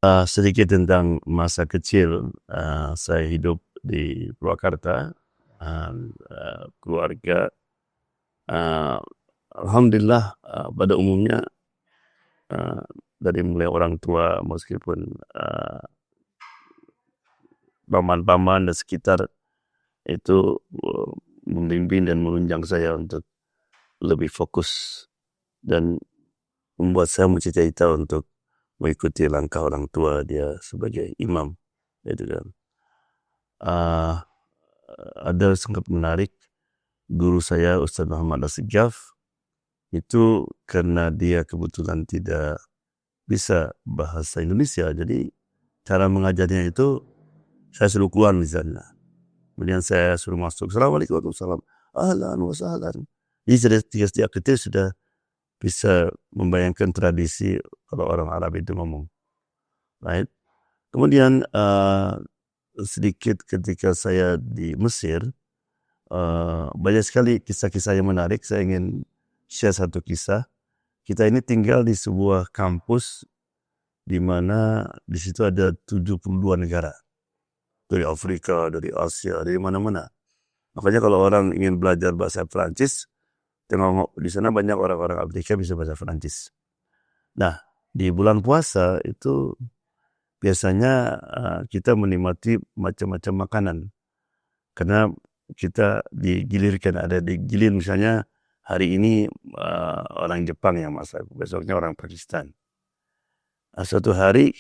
Sedikit tentang masa kecil, saya hidup di Purwakarta, keluarga, eee, alhamdulillah, pada umumnya, eee, dari mulai orang tua meskipun, paman-paman dan sekitar itu, membimbing dan menunjang saya untuk lebih fokus dan membuat saya bercita-cita untuk mengikuti langkah orang tua dia sebagai imam, gitu kan. Eee, ada sangat menarik, guru saya Ustaz Muhammad Assegaf, itu karena dia kebetulan tidak bisa bahasa Indonesia, jadi cara mengajarnya itu saya suruh keluar misalnya, kemudian saya suruh masuk, "Assalamualaikum warahmatullahi wabarakatuh, ahlan wa sahlan." Jadi sejak kecil sudah bisa membayangkan tradisi kalau orang Arab itu ngomong, right. Kemudian, sedikit ketika saya di Mesir, banyak sekali kisah-kisah yang menarik. Saya ingin share satu kisah. Kita ini tinggal di sebuah kampus di mana di situ ada 72 negara. Dari Afrika, dari Asia, dari mana-mana. Makanya kalau orang ingin belajar bahasa Perancis, tengok di sana banyak orang-orang Afrika bisa bahasa Perancis. Nah, di bulan puasa itu biasanya kita menikmati macam-macam makanan. Karena kita digilirkan, ada digilir misalnya hari ini orang Jepang yang masak, besoknya orang Pakistan. Suatu hari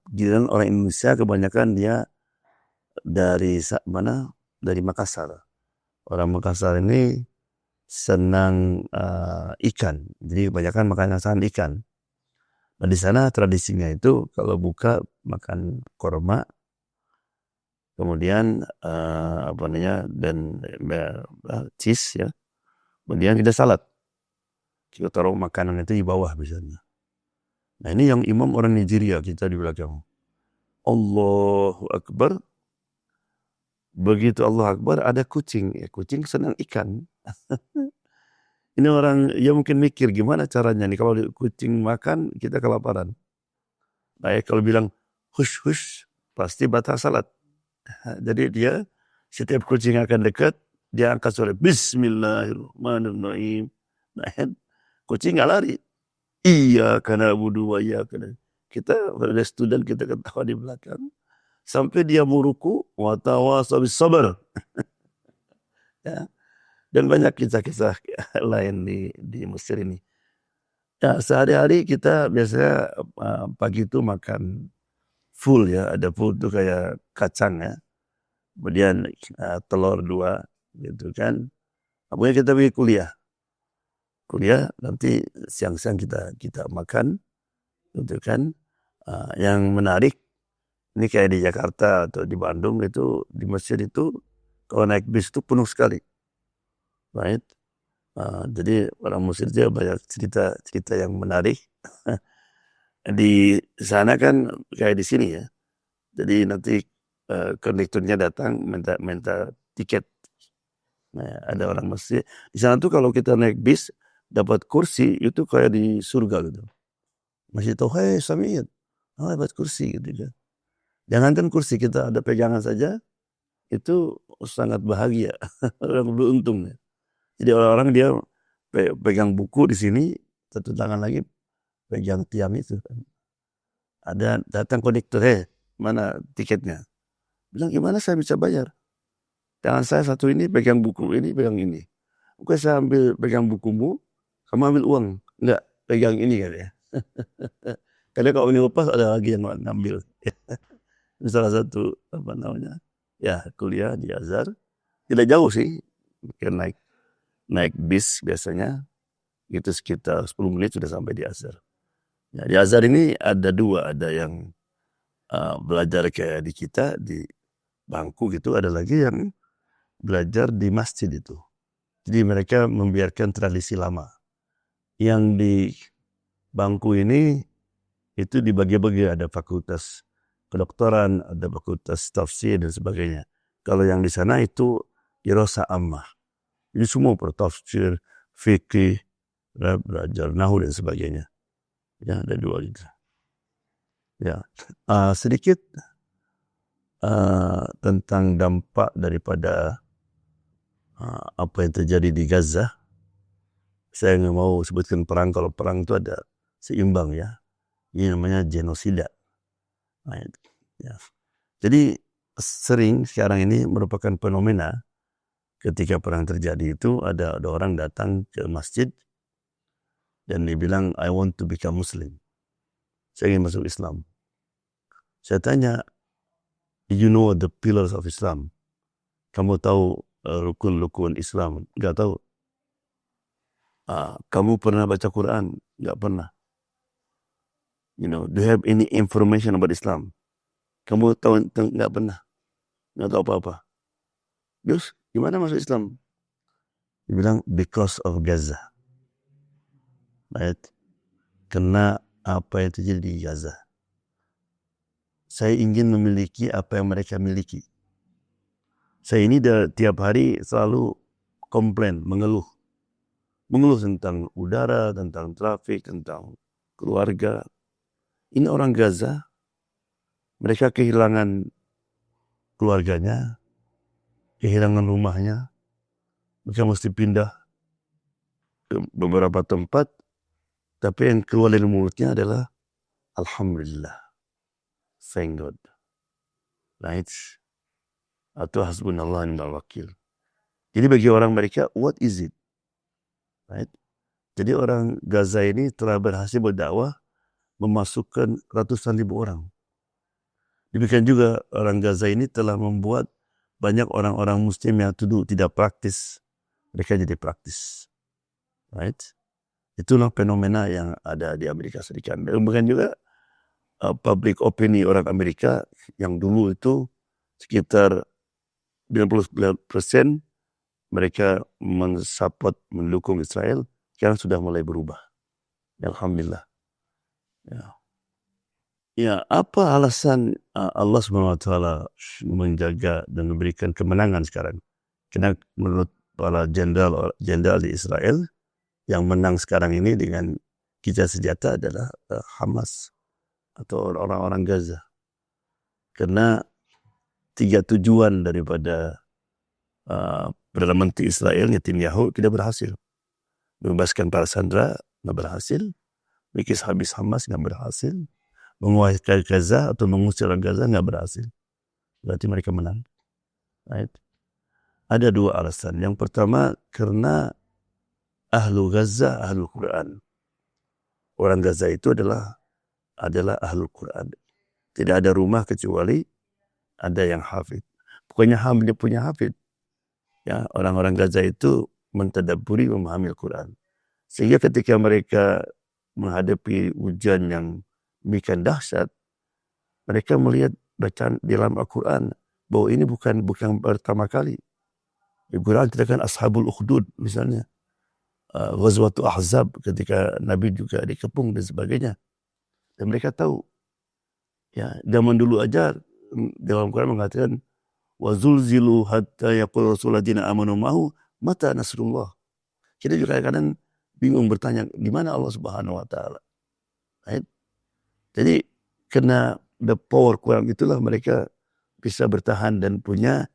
giliran orang Indonesia kebanyakan dia dari mana? Dari Makassar. Orang Makassar ini senang ikan, jadi kebanyakan makan ikan. Nah di sana tradisinya itu kalau buka makan korma, kemudian dan cheese ya, kemudian kita salad. Kita taruh makanan itu di bawah misalnya. Nah ini yang imam orang Nigeria, kita di belakang. Allahu Akbar. Begitu Allah Akbar ada kucing, kucing senang ikan. Ini orang, ya mungkin mikir gimana caranya nih kalau kucing makan kita kelaparan. Baik kalau bilang hush hush pasti batal salat. Jadi dia setiap kucing akan dekat dia angkat suara Bismillahirrahmanirrahim. Nah, kucing nggak lari. Iya karena wudu ya karena kita ada student kita ketawa di belakang sampai dia mau ruku wa tawasau bis sabr. Ya. Dan banyak kisah-kisah lain di Mesir ini. Ya, sehari-hari kita biasanya pagi itu makan full ya, ada full itu kayak kacang ya, kemudian telur 2 gitu kan. Kemudian kita pergi kuliah nanti siang-siang kita makan gitu kan. Yang menarik ini kayak di Jakarta atau di Bandung itu, di Mesir itu kalau naik bis itu penuh sekali, right? Jadi orang Mesir dia banyak cerita yang menarik. Di sana kan kayak di sini ya. Jadi nanti kondekturnya datang minta tiket. Nah, ada orang Mesir. Di sana tuh kalau kita naik bis dapat kursi itu kayak di surga gitu. Masih tahu, "Hei Samir, dapat kursi," gitu kan. Jangankan kursi, kita ada pegangan saja itu sangat bahagia. Orang beruntung ya. Jadi orang-orang dia pegang buku di sini, satu tangan lagi pegang tiang itu. Ada datang kondektur, mana tiketnya?" Bilang, "Gimana saya bisa bayar? Tangan saya satu ini pegang buku, ini pegang ini. Oke saya ambil pegang bukumu, kamu ambil uang." "Enggak, pegang ini," katanya. Karena kalau ini lepas ada lagi yang ngambil. Ini salah satu ya kuliah di Azhar. Tidak jauh sih, mungkin naik bis biasanya itu sekitar 10 menit sudah sampai di Azhar. Ya, di Azhar ini ada 2, ada yang belajar kayak di kita di bangku gitu, ada lagi yang belajar di masjid itu. Jadi mereka membiarkan tradisi lama. Yang di bangku ini itu dibagi-bagi, ada fakultas kedokteran, ada fakultas tafsir dan sebagainya. Kalau yang di sana itu dirasa ammah. Jadi semua bertafsir, fikih, belajar nahwu dan sebagainya. Ya ada 2 gitu. Ya, sedikit tentang dampak daripada apa yang terjadi di Gaza. Saya nggak mau sebutkan perang, kalau perang itu ada seimbang ya. Ini namanya genosida. Ya. Jadi sering sekarang ini merupakan fenomena ketika perang terjadi itu ada orang datang ke masjid dan dia bilang, I want to become Muslim. Saya ingin masuk Islam. Saya tanya, do you know the pillars of Islam? Kamu tahu rukun-rukun Islam? Nggak tahu. Kamu pernah baca Quran? Nggak pernah. Do you have any information about Islam? Kamu tahu? Nggak pernah. Nggak tahu apa-apa. Terus gimana masuk Islam? Dia bilang, because of Gaza. Right? Kena apa yang terjadi di Gaza. Saya ingin memiliki apa yang mereka miliki. Saya ini tiap hari selalu komplain, mengeluh. Mengeluh tentang udara, tentang trafik, tentang keluarga. Ini orang Gaza, mereka kehilangan keluarganya, kehilangan rumahnya. Mereka mesti pindah ke beberapa tempat, tapi yang keluar dari mulutnya adalah Alhamdulillah, thank God. Right? Atau hasbunallah ni'mal wakil. Jadi bagi orang mereka, what is it? Right? Jadi orang Gaza ini telah berhasil berdakwah memasukkan ratusan ribu orang. Demikian juga orang Gaza ini telah membuat banyak orang-orang Muslim yang dulu tidak praktis, mereka jadi praktis. Right? Itulah fenomena yang ada di Amerika Serikat. Demikian juga public opinion orang Amerika yang dulu itu sekitar 90% mereka mensupport, mendukung Israel, sekarang sudah mulai berubah. Alhamdulillah. Ya, apa alasan Allah SWT menjaga dan memberikan kemenangan sekarang? Karena menurut para jenderal di Israel, yang menang sekarang ini dengan kijang senjata adalah Hamas atau orang-orang Gaza. Karena 3 tujuan daripada Perdana Menteri Israel, Netanyahu, tidak berhasil. Membebaskan para sandera, tidak berhasil. Mikis habis Hamas, tidak berhasil. Menguasai Gaza atau mengusir orang Gaza, tidak berhasil. Berarti mereka menang. Right? Ada 2 alasan. Yang pertama, karena ahlu Gaza, ahlu Quran. Orang Gaza itu adalah ahlu Quran. Tidak ada rumah kecuali ada yang hafid. Pokoknya dia punya hafid. Ya, orang-orang Gaza itu mentadabburi, memahami Al-Quran. Sehingga ketika mereka menghadapi ujian yang demikian dahsyat, mereka melihat bacaan di dalam Al-Quran bahwa ini bukan pertama kali. Al-Quran katakan Ashabul Ukhdud misalnya. Ghazwatul Ahzab ketika Nabi juga dikepung dan sebagainya. Dan mereka tahu. Ya, zaman dulu aja dalam Al-Quran mengatakan wa zulzilu hatta yaqul rasuladzina amanu ma'hu mata nasrullah. Kita juga kadang bingung bertanya di mana Allah Subhanahu wa taala. Right? Jadi karena the power Quran itulah mereka bisa bertahan dan punya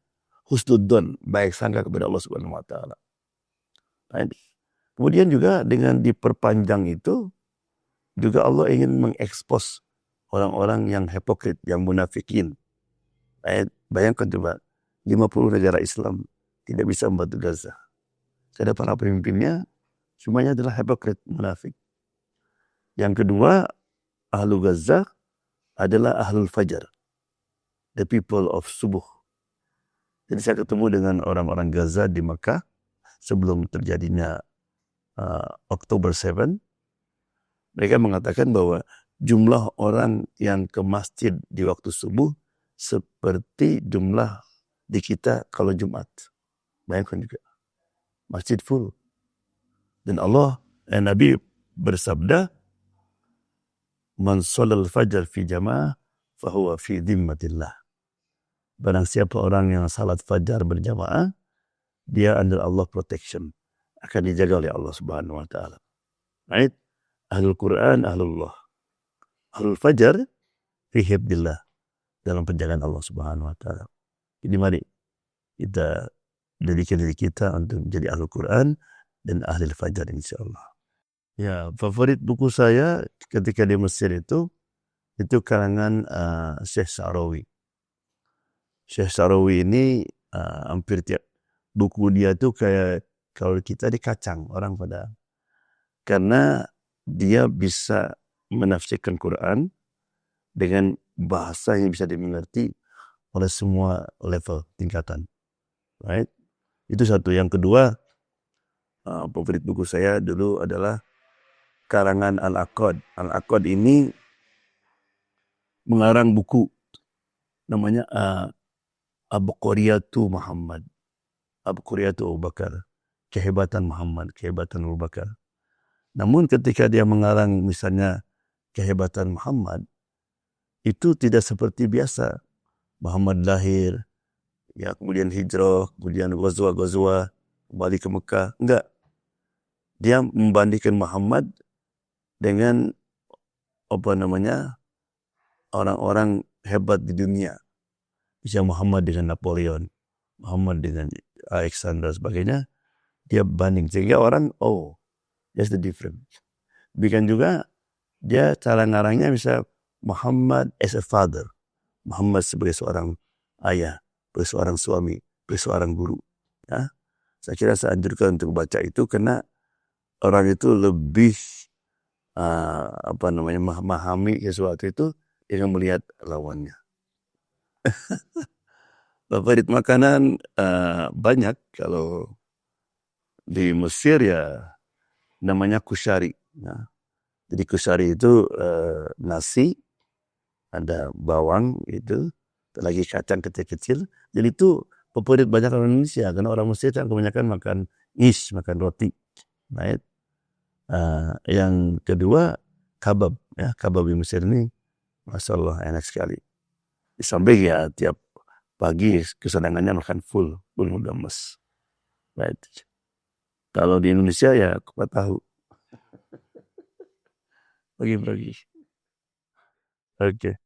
husnudzon, baik sangka kepada Allah Subhanahu wa taala. Right? Kemudian juga dengan diperpanjang itu juga Allah ingin mengekspos orang-orang yang hipokrit, yang munafikin. Bayangkan coba, 50 negara Islam tidak bisa membantu Gaza. Karena para pemimpinnya semuanya adalah hipokrit, munafik. Yang kedua, ahlu Gaza adalah ahlul fajar. The people of subuh. Jadi saya ketemu dengan orang-orang Gaza di Mekah sebelum terjadinya Oktober 7. Mereka mengatakan bahwa jumlah orang yang ke masjid di waktu subuh seperti jumlah di kita kalau Jumat. Bayangkan juga. Masjid full. Dan Nabi bersabda, man sholal fajar fi jamaah fahuwa fi dhimmatillah. Barang siapa orang yang salat fajar berjamaah, dia under Allah protection. Akan dijaga oleh Allah Subhanahu wa taala. Right? Ahlul Quran, ahlullah. Ahlul fajar fi hifdzillah, dalam penjagaan Allah Subhanahu wa taala. Jadi mari kita dedikan diri kita untuk menjadi ahli Quran dan ahli fajar insyaallah. Ya, favorit buku saya ketika di Mesir itu karangan Syekh Sa'rawi. Syekh Sa'rawi ini hampir tiap buku dia tuh kayak kalau kita dikacang orang pada, karena dia bisa menafsirkan Quran dengan bahasa yang bisa dimengerti oleh semua level tingkatan, right? Itu satu. Yang kedua, favorit buku saya dulu adalah karangan Al-Aqad. Al-Aqad ini mengarang buku namanya Abqariyatu Muhammad, Abqariyatu Abu Bakar, kehebatan Muhammad, kehebatan Abu Bakar. Namun ketika dia mengarang misalnya kehebatan Muhammad, itu tidak seperti biasa. Muhammad lahir, ya kemudian hijrah, kemudian ghazwa, kembali ke Mekah. Enggak. Dia membandingkan Muhammad dengan orang-orang hebat di dunia. Misalnya Muhammad dengan Napoleon, Muhammad dengan Alexander sebagainya. Dia banding sehingga orang that's the difference. Demikian juga dia cara ngarangnya bisa Muhammad as a father, Muhammad sebagai seorang ayah, sebagai seorang suami, sebagai seorang guru. Ya. Saya kira saya anjurkan untuk baca itu karena orang itu lebih memahami sesuatu itu dengan melihat lawannya. Favorit makanan banyak. Kalau di Mesir ya namanya kusyari. Ya. Jadi kusyari itu nasi, ada bawang itu, lagi kacang kecil-kecil. Jadi itu favorit banyak orang Indonesia karena orang Mesir kan kebanyakan makan makan roti. Right? Yang kedua kabab, ya kabab di Mesir ini, masya Allah enak sekali. Sampai ya tiap pagi kesenangannya makan full mudamas. Right? Kalau di Indonesia ya kupat tahu. Pagi-pagi. Oke.